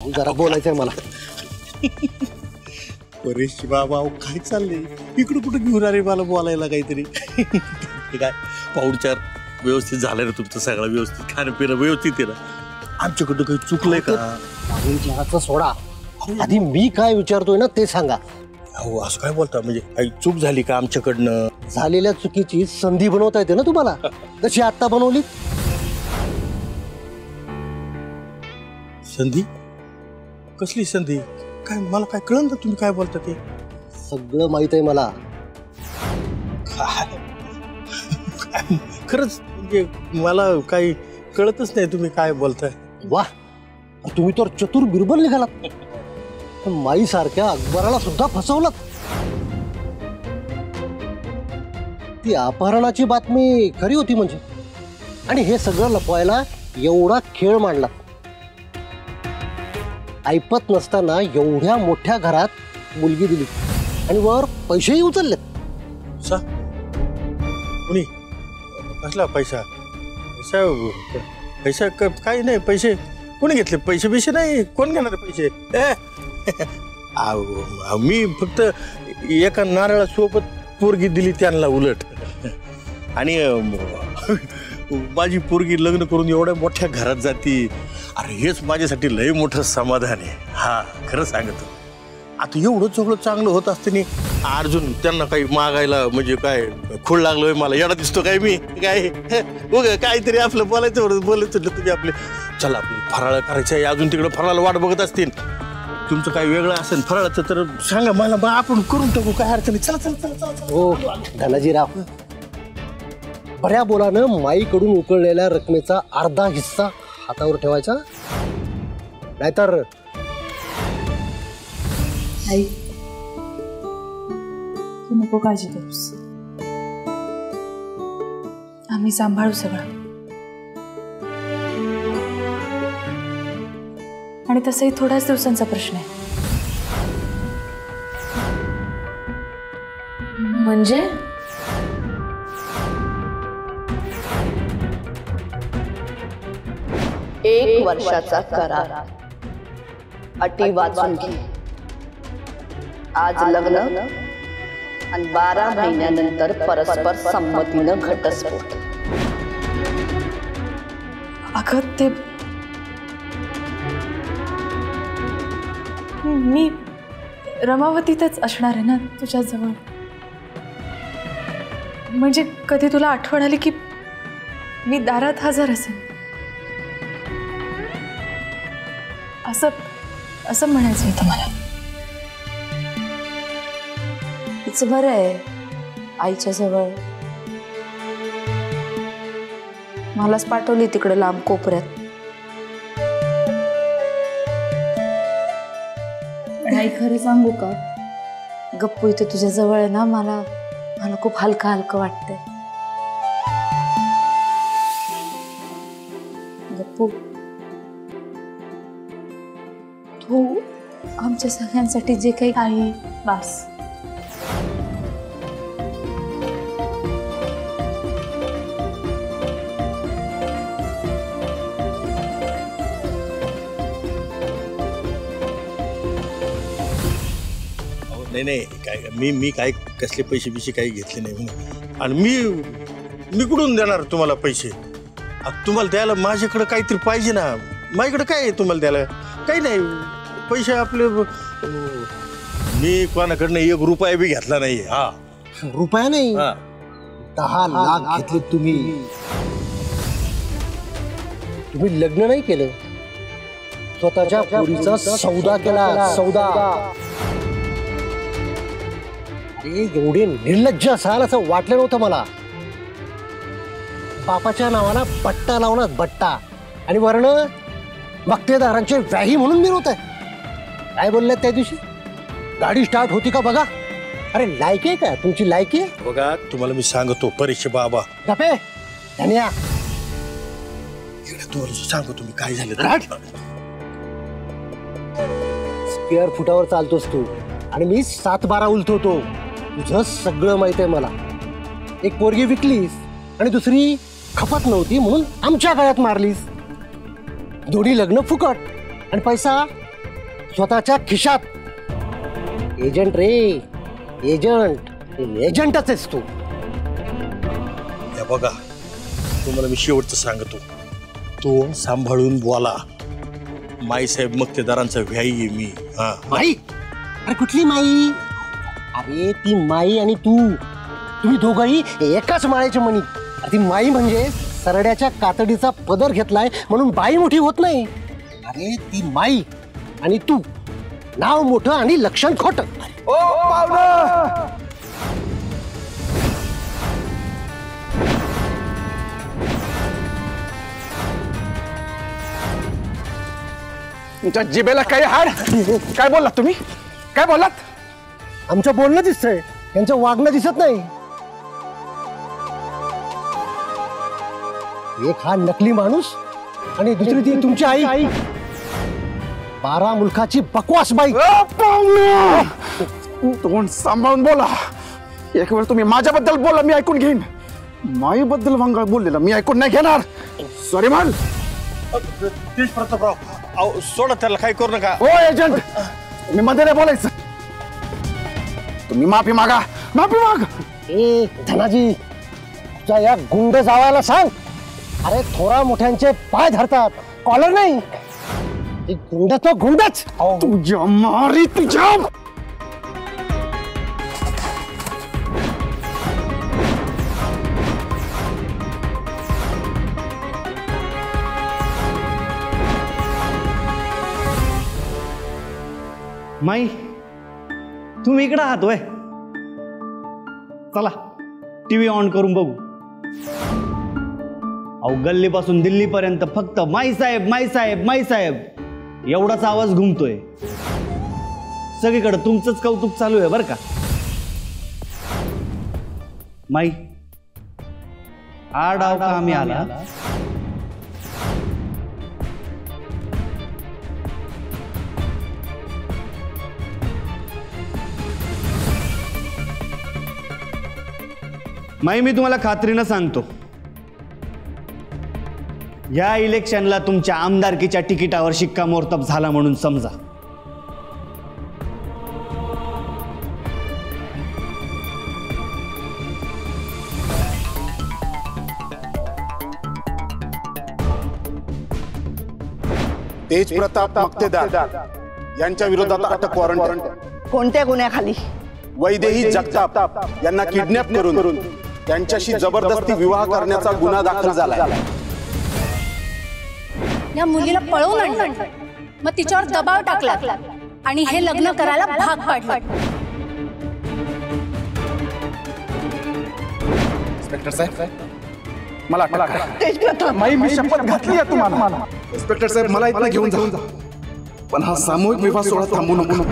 जरा बोलायचंय मला. परेश बाबा काय चाललंय इकडं कुठं घेऊन आले मला बोलायला काहीतरी. काय पाहुणचार व्यवस्थित झालं ना तुमचं सगळं व्यवस्थित खाणं पिणं व्यवस्थित आहे ना आमच्याकडं काही चुकलंय का? पाहुणचाराचं सोडा आधी मी काय विचारतोय ना ते सांगा. हो असं काय बोलता म्हणजे काही चूक झाली का आमच्याकडनं? झालेल्या चुकीची संधी बनवता येते ना तुम्हाला जशी आता बनवली. संधी कसली संधी काय मला काय कळलं ना तुम्ही काय बोलता ते? सगळं माहित आहे मला. खरंच म्हणजे मला काही कळतच नाही तुम्ही काय बोलताय. वा तुम्ही तर चतुर बिरबल निघालात. माई सारख्या अकबराला सुद्धा फसवलं. ती अपहरणाची बातमी खरी होती म्हणजे आणि हे सगळं लपवायला एवढा खेळ मांडला. ऐपत नसताना एवढ्या मोठ्या घरात मुलगी दिली आणि वर पैसेही उचललेत. कुणी कसला पैसा पैसा काही नाही पैसे कोणी घेतले पैसे बिसे नाही कोण घेणार पैसे. मी फक्त एका नारळासोबत पोरगी दिली त्यांना उलट आणि माझी पोरगी लग्न करून एवढ्या मोठ्या घरात जाती. अरे हेच माझ्यासाठी लय मोठं समाधान आहे. हा खरं सांगतो. आता एवढं सगळं चांगलं होत असताना अर्जुन त्यांना काही मागायला म्हणजे काय खूळ लागलोय मला येडा दिसतो काय मी काय बघ काहीतरी आपलं बोलायचं बोलायचं तुम्ही आपले चला आपलं फराळ करायचं आहे अजून तिकडं फराळाला वाट बघत असतील. तुमचं काही वेगळं असेल फराळाचं तर सांगा मला मग आपण करून टाकू काय अडचण नाही. चला चला चला चला. हो धनाजीराव बऱ्या बोलानं माईकडून उकळलेल्या रकमेचा अर्धा हिस्सा हातावर ठेवायचा नाहीतर. आई तू नको काळजी करूस आम्ही सांभाळू सगळं. आणि तसंही थोड्याच दिवसांचा प्रश्न आहे. म्हणजे एक वर्षाचा करार अटी वाचून घे. आज लग्न आणि 12 महिन्यानंतर परस्पर संमतीनं घटस्फोट. अगं ते मी रमावतीतच असणार आहे ना तुझ्या जवळ. म्हणजे कधी तुला आठवण आली की मी दारात हजर असेल असं म्हणायचं होतं मला. तिचं बरं आहे आईच्या जवळ. मलाच पाठवली तिकडे लांब कोपऱ्यात. आई खरं सांगू का गप्पू इथे तुझ्या जवळ आहे ना मला खूप हलकं हलकं वाटतंय. गप्पू तू आमच्या सगळ्यांसाठी जे काही आई बास. नाही काय मी काय कसले पैसे बिसे काही घेतले नाही आणि मी कुठून देणार तुम्हाला पैसे? तुम्हाला द्यायला माझ्याकडे काहीतरी पाहिजे ना. माझ्याकडे काय आहे तुम्हाला द्यायला? काही नाही पैसे आपले. मी कोणाकडनं 1 रुपया बी घेतला नाही. हा रुपया नाही 10 लाख घेतले तुम्ही. तुम्ही लग्न नाही केलं स्वतःच्या पोरीचा सौदा केला. सौदा एवढे निर्लज्ज असाल असं वाटलं नव्हतं मला. बापाच्या नावाला बट्टा लावणार बट्टा आणि वर्ण मक्तेदारांचे व्याही म्हणून मिळवत आहे. काय बोलले त्या दिवशी? गाडी स्टार्ट होती का बघा. अरे लायकी आहे का तुमची? लायकी आहे बघा तुम्हाला मी सांगतो परेश बाबा. गपे धन्या तुम्हाला सांगतो तुम्ही काय झालं. स्क्वेअर फुटावर चालतोस तू आणि मी 7-12 उलटवतो. तुझं सगळं माहित आहे मला. एक पोरगी विकलीस आणि दुसरी खपत नव्हती म्हणून आमच्या गळ्यात मारलीस. दोन्ही लग्न फुकट आणि पैसा स्वतःच्या खिशात. एजंट रे, एजंट. एजंटच आहेस तू. हे बघा, तुम्हाला मी शेवटचं सांगतो, तो सांभाळून बोला. माईसाहेब मक्तेदारांचा व्यायी आहे मी. हा. माई? अरे कुठली माई? अरे ती माई आणि तू, तुम्ही दोघंही एकाच माळ्याचे मणी. ती माई म्हणजे सरड्याच्या कातडीचा पदर घेतलाय म्हणून बाई मोठी होत नाही. अरे ती माई आणि तू, नाव मोठं आणि लक्षण खोटं. ओ पाहुणं, तुमच्या जिभेला काही हाड. काय बोललात तुम्ही? काय बोललात? आमचं बोलणं दिसतंय, त्यांचं वागणं दिसत नाही. एक हा नकली माणूस आणि दुसरी ती तुमची आई. 12 मुलखाची बकवास बाई. तोंड सांभाळून बोला. एक वेळ तुम्ही माझ्याबद्दल बोला, मी ऐकून घेईन. माईबद्दल वंगाळ बोललेला मी ऐकून नाही घेणार. सॉरी म्हण. तेज प्रतापराव, अहो सोडा त्याला, काय करू नका. हो एजंट, मी मध्ये नाही बोलायचं. तुम्ही माफी मागा, माफी माग. ए धनाजी, तुझ्या या गुंड जावायला सांग. अरे थोरा मोठ्यांचे पाय धरतात, कॉलर नाही. गुंड तो गुंडच. तुझ्या मारी तुझ्या. माई, तुम्ही इकडं आहात वय? चला टीव्ही ऑन करून बघू. अहो गल्लीपासून दिल्लीपर्यंत फक्त माई साहेब, माई साहेब, माई साहेब एवढाच आवाज घुमतोय. सगळीकडे तुमचंच कौतुक चालू आहे बरं का. माई, डाव कामी आला. माई, मी तुम्हाला खात्रीनं सांगतो, या इलेक्शनला तुमच्या आमदारकीच्या तिकिटावर शिक्कामोर्तब झाला म्हणून समजा. तेज प्रताप मक्तेदार यांच्या विरोधात अटक वॉरंट. कोणत्या गुन्ह्याखाली? वैदेही जगताप यांना किडनॅप करून त्यांच्याशी जबरदस्ती विवाह करण्याचा गुन्हा दाखल झाला. या मुलीला पळवून आणलं, मग तिच्यावर दबाव टाकला आणि हे लग्न करायला भाग पाडलं. इन्स्पेक्टर साहेब, मला अटक करा. माई, मी शपथ घातली आहे तुम्हाला. इन्स्पेक्टर साहेब, मला इथं घेऊन जा, पण हा सामूहिक विवाह सोहळा थांबू नको.